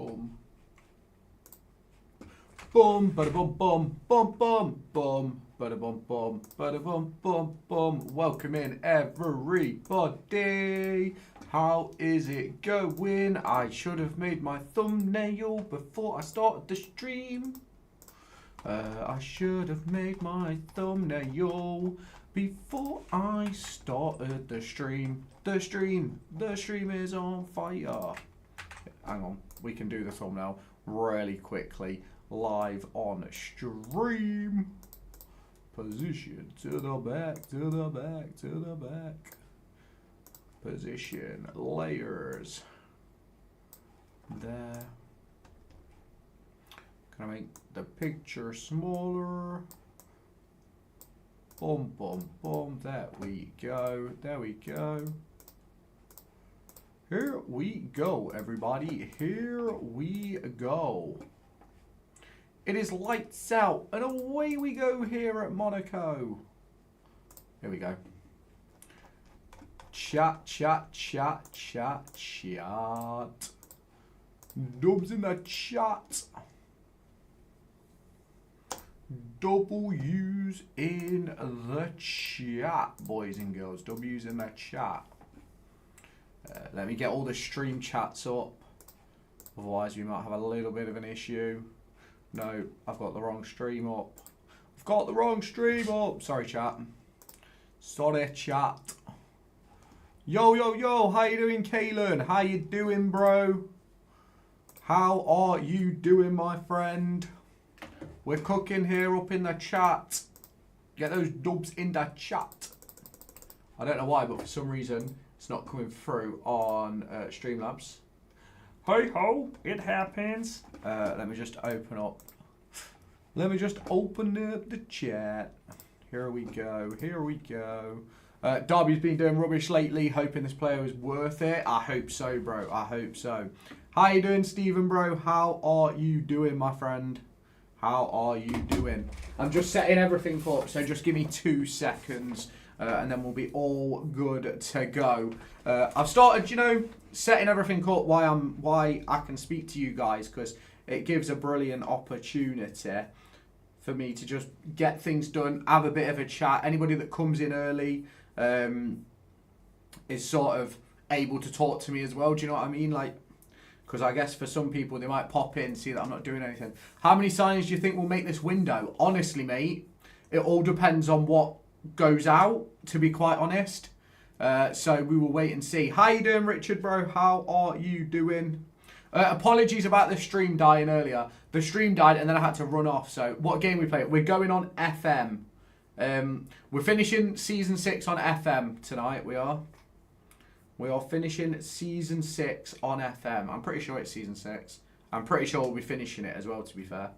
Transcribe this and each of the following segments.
boom. Boom, bada boom, boom, boom, boom, boom, bada boom, boom, bada boom, boom, boom. Welcome in, everybody. How is it going? I should have made my thumbnail before I started the stream. I should have made my thumbnail before I started the stream. The stream is on fire. Hang on, we can do the thumbnail really quickly. Live on stream. Position to the back, to the back, to the back. Position, layers. There. Can I make the picture smaller? Boom, boom, boom. There we go. There we go. Here we go, everybody. Here we go. It is lights out, and away we go here at Monaco. Here we go. Chat, chat, chat, chat, chat. Dubs in the chat. W's in the chat, boys and girls. W's in the chat. Let me get all the stream chats up. Otherwise, we might have a little bit of an issue. No, I've got the wrong stream up. I've got the wrong stream up. Sorry, chat. Sorry, chat. Yo, yo, yo. How you doing, Kalen? How you doing, bro? How are you doing, my friend? We're cooking here up in the chat. Get those dubs in the chat. I don't know why, but for some reason, it's not coming through on Streamlabs. Hey ho, it happens. Let me just open up. Let me just open up the chat. Here we go. Here we go. Derby's been doing rubbish lately. Hoping this player is worth it. I hope so, bro. I hope so. How you doing, Stephen, bro? How are you doing, my friend? How are you doing? I'm just setting everything up, so just give me 2 seconds. And then we'll be all good to go. I've started, you know, setting everything up why I can speak to you guys, because it gives a brilliant opportunity for me to just get things done, have a bit of a chat. Anybody that comes in early is sort of able to talk to me as well. Do you know what I mean? Like, because I guess for some people they might pop in, see that I'm not doing anything. How many signings do you think will make this window? Honestly, mate, it all depends on what goes out, to be quite honest. So we will wait and see. How you doing, Richard, bro? How are you doing? Apologies about the stream dying earlier. The stream died and then I had to run off. So what game we play? We're going on FM. We're finishing season 6 on FM tonight. We are finishing season 6 on FM. I'm pretty sure it's season 6. I'm pretty sure we'll be finishing it as well, to be fair.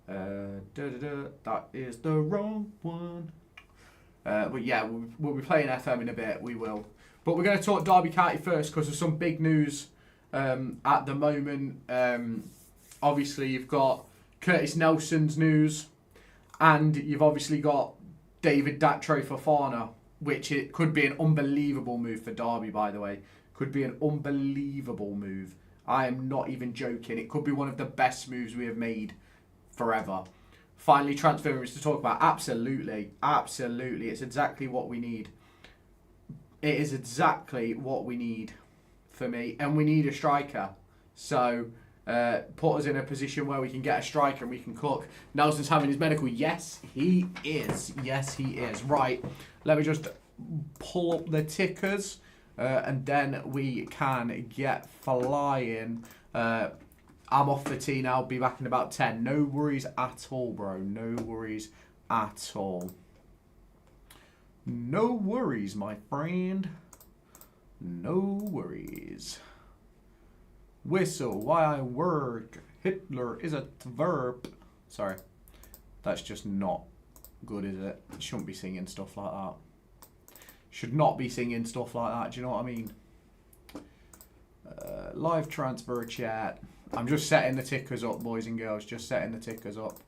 That is the wrong one. But yeah, we'll be playing FM in a bit. We will. But we're going to talk Derby County first because there's some big news at the moment. Obviously, you've got Curtis Nelson's news, and you've obviously got David Datro Fofana, which it could be an unbelievable move for Derby, by the way. Could be an unbelievable move. I am not even joking. It could be one of the best moves we have made forever. Finally, transfer rumors to talk about. Absolutely. Absolutely. It's exactly what we need. It is exactly what we need for me. And we need a striker. So, put us in a position where we can get a striker and we can cook. Nelson's having his medical. Yes, he is. Yes, he is. Right. Let me just pull up the tickers. And then we can get flying. I'm off for tea now. I'll be back in about 10. No worries at all, bro. No worries at all. No worries, my friend. No worries. Whistle while I work. Hitler is a verb. Sorry. That's just not good, is it? Shouldn't be singing stuff like that. Should not be singing stuff like that. Do you know what I mean? Live transfer chat. I'm just setting the tickers up, boys and girls. Just setting the tickers up.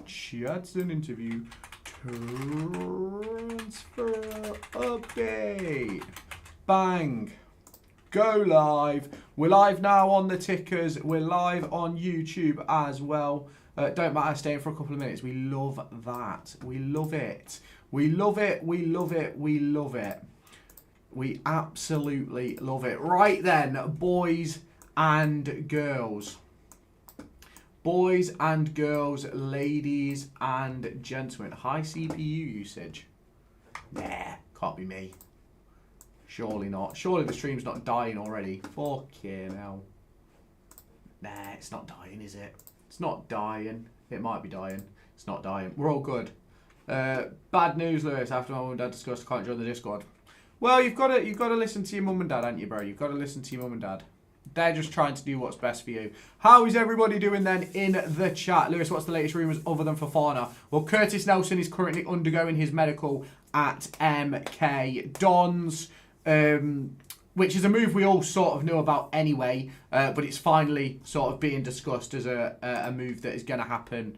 Chat's an interview. Transfer update. Bang. Go live. We're live now on the tickers. We're live on YouTube as well. Don't matter staying for a couple of minutes. We love that. We love it. We love it. We love it. We love it. We absolutely love it. Right then, boys and girls. Boys and girls, ladies and gentlemen. High CPU usage. Nah, can't be me. Surely not. Surely the stream's not dying already. Fucking hell. Nah, it's not dying, is it? It's not dying. It might be dying. It's not dying. We're all good. Bad news, Lewis. After my mum and dad discussed, can't join the Discord. Well, you've got to listen to your mum and dad, haven't you, bro? You've got to listen to your mum and dad. They're just trying to do what's best for you. How is everybody doing then in the chat? Lewis, what's the latest rumours other than Fofana? Well, Curtis Nelson is currently undergoing his medical at MK Dons, which is a move we all sort of knew about anyway, but it's finally sort of being discussed as a move that is going to happen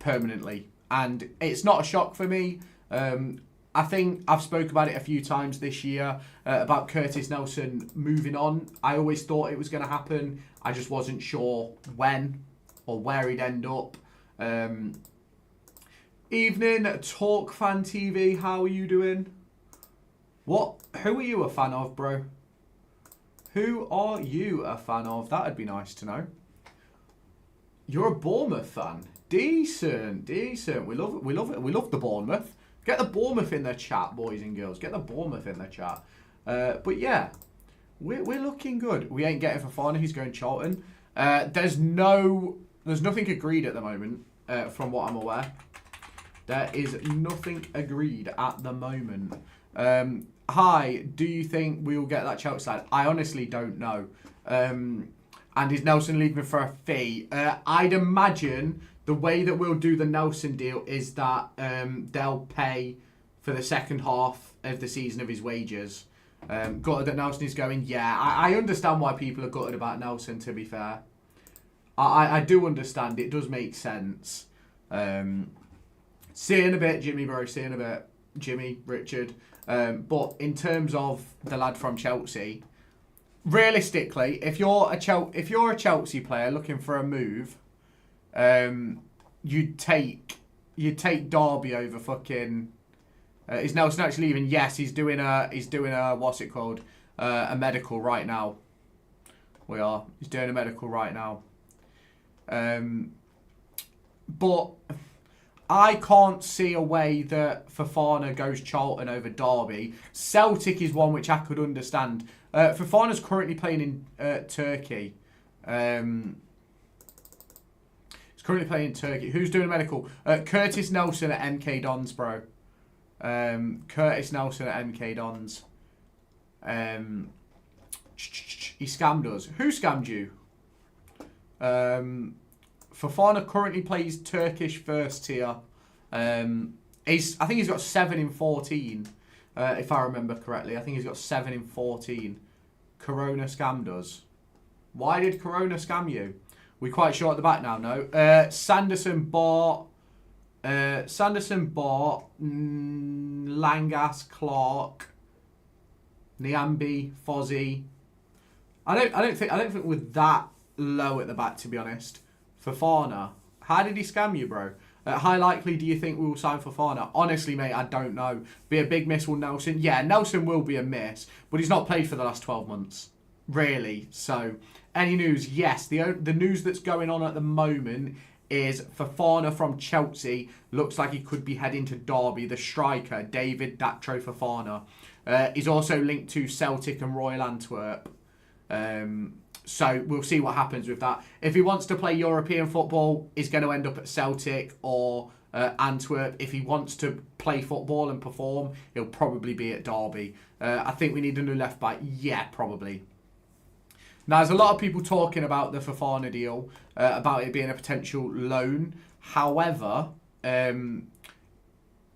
permanently. And it's not a shock for me. I think I've spoke about it a few times this year about Curtis Nelson moving on. I always thought it was going to happen. I just wasn't sure when or where he'd end up. Evening, Talk Fan TV. How are you doing? What? Who are you a fan of, bro? Who are you a fan of? That'd be nice to know. You're a Bournemouth fan. Decent, decent. We love it. We love it. We love the Bournemouth. Get the Bournemouth in the chat, boys and girls. Get the Bournemouth in the chat. But yeah, we're looking good. We ain't getting Fofana. He's going Charlton. There's nothing agreed at the moment, from what I'm aware. There is nothing agreed at the moment. Hi, do you think we will get that Chelsea side? I honestly don't know. And is Nelson leaving for a fee? I'd imagine the way that we'll do the Nelson deal is that they'll pay for the second half of the season of his wages. Gutted that Nelson is going. Yeah, I understand why people are gutted about Nelson, to be fair. I do understand. It does make sense. See you in a bit, Jimmy, bro. See you in a bit, Jimmy, Richard. But in terms of the lad from Chelsea, realistically, if you're a Chelsea player looking for a move, you'd take Derby over fucking. Is Nelson actually leaving? Yes, he's doing a what's it called? A medical right now. We are. He's doing a medical right now. But I can't see a way that Fofana goes Charlton over Derby. Celtic is one which I could understand. Fofana's currently playing in Turkey. He's currently playing in Turkey. Who's doing a medical? Curtis Nelson at MK Dons, bro. Curtis Nelson at MK Dons. He scammed us. Who scammed you? Fofana currently plays Turkish first tier. I think he's got 7 in 14. If I remember correctly. I think he's got 7 in 14. Corona scammed us. Why did Corona scam you? We're quite short at the back now, no? Sanderson bought Langas, Clark, Niambi, Fozzie. I don't think we're that low at the back, to be honest. Fofana. How did he scam you, bro? How likely do you think we will sign Fofana? Honestly, mate, I don't know. Be a big miss, will Nelson? Yeah, Nelson will be a miss, but he's not played for the last 12 months. Really. So, any news? Yes. The news that's going on at the moment is Fofana from Chelsea looks like he could be heading to Derby. The striker, David Datro Fofana, is also linked to Celtic and Royal Antwerp. So we'll see what happens with that. If he wants to play European football, he's going to end up at Celtic or Antwerp. If he wants to play football and perform, he'll probably be at Derby. I think we need a new left back. Yeah, probably. Now, there's a lot of people talking about the Fofana deal, about it being a potential loan. However,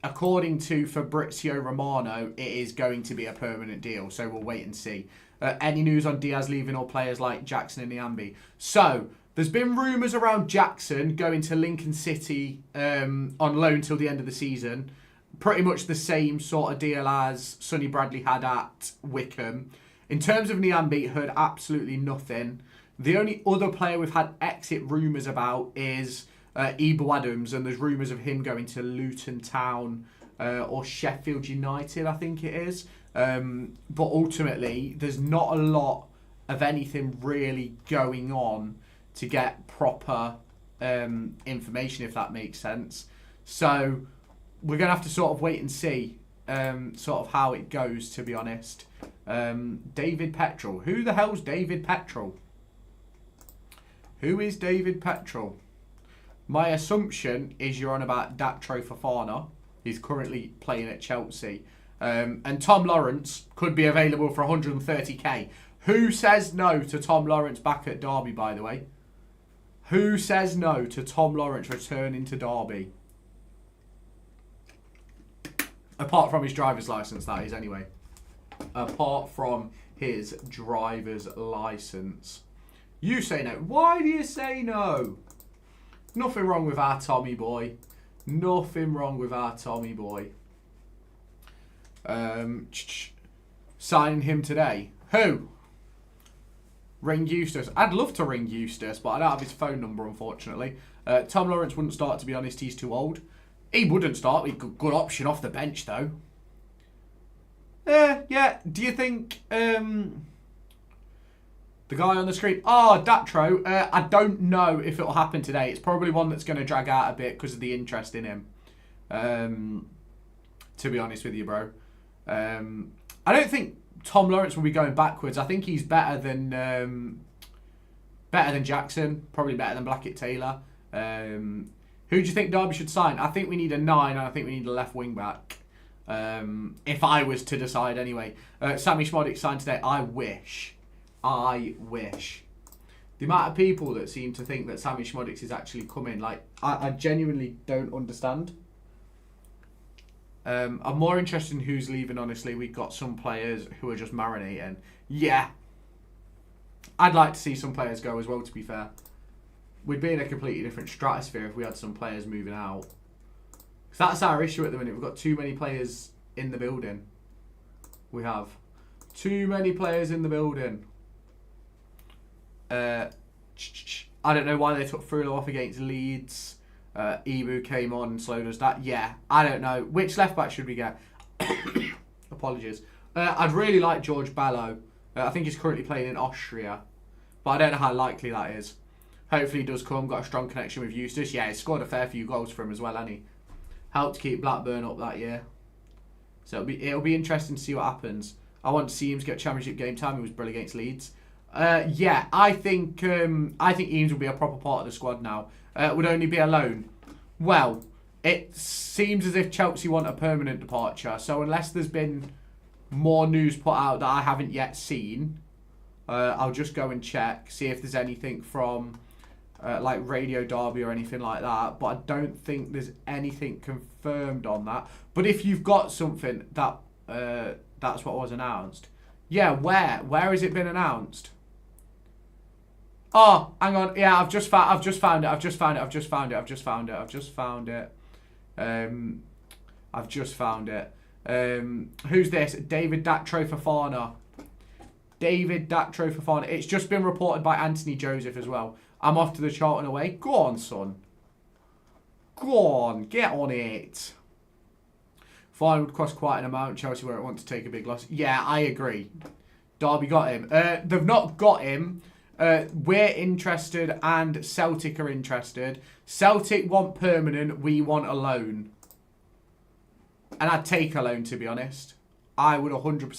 according to Fabrizio Romano, it is going to be a permanent deal. So we'll wait and see. Any news on Diaz leaving or players like Jackson and Niambi? So, There's been rumours around Jackson going to Lincoln City on loan till the end of the season. Pretty much the same sort of deal as Sonny Bradley had at Wickham. In terms of Niambi, heard absolutely nothing. The only other player we've had exit rumours about is Ebo Adams, and there's rumours of him going to Luton Town or Sheffield United, I think it is. But ultimately, there's not a lot of anything really going on to get proper information, if that makes sense. So we're going to have to sort of wait and see sort of how it goes, to be honest. David Petrol. Who the hell's David Petrol? Who is David Petrol? My assumption is you're on about Datro Fofana. He's currently playing at Chelsea. And Tom Lawrence could be available for 130k. Who says no to Tom Lawrence back at Derby, by the way? Who says no to Tom Lawrence returning to Derby? Apart from his driver's licence, that is, anyway. Apart from his driver's licence. You say no. Why do you say no? Nothing wrong with our Tommy boy. Nothing wrong with our Tommy boy. Signing him today. Who? Ring Eustace. I'd love to ring Eustace, but I don't have his phone number, unfortunately. Tom Lawrence wouldn't start, to be honest. He's too old. He wouldn't start. He's a good option off the bench, though. Yeah. Do you think... the guy on the screen... Oh, Datro. I don't know if it'll happen today. It's probably one that's going to drag out a bit because of the interest in him. To be honest with you, bro. I don't think Tom Lawrence will be going backwards. I think he's better than Jackson. Probably better than Blackett Taylor. Who do you think Derby should sign? I think we need a 9 and I think we need a left wing back. If I was to decide anyway. Sammy Schmodic signed today. I wish. The amount of people that seem to think that Sammy Schmodic is actually coming, like, I genuinely don't understand. I'm more interested in who's leaving, honestly. We've got some players who are just marinating. Yeah. I'd like to see some players go as well, to be fair. We'd be in a completely different stratosphere if we had some players moving out. Because that's our issue at the minute. We've got too many players in the building. We have. Too many players in the building. I don't know why they took Frullo off against Leeds. Ibu came on and so does that. Yeah, I don't know. Which left back should we get? Apologies. I'd really like George Ballo. I think he's currently playing in Austria. But I don't know how likely that is. Hopefully he does come. Got a strong connection with Eustace. Yeah, he scored a fair few goals for him as well, hasn't he? Helped keep Blackburn up that year. So it'll be interesting to see what happens. I want to see him get championship game time. He was brilliant against Leeds. Yeah, I think Eames will be a proper part of the squad now. Would only be a loan. Well, it seems as if Chelsea want a permanent departure. So unless there's been more news put out that I haven't yet seen, I'll just go and check, see if there's anything from like Radio Derby or anything like that. But I don't think there's anything confirmed on that. But if you've got something that that's what was announced. Yeah, where has it been announced? Oh, hang on. Yeah, I've just found it. Who's this? David Datro Fofana. It's just been reported by Anthony Joseph as well. I'm off to the Charlton away. Go on, son. Go on, get on it. Fine would cost quite an amount. Chelsea where it wants to take a big loss. Yeah, I agree. Derby got him. They've not got him. We're interested and Celtic are interested. Celtic want permanent. We want a loan. And I'd take a loan, to be honest. I would 100%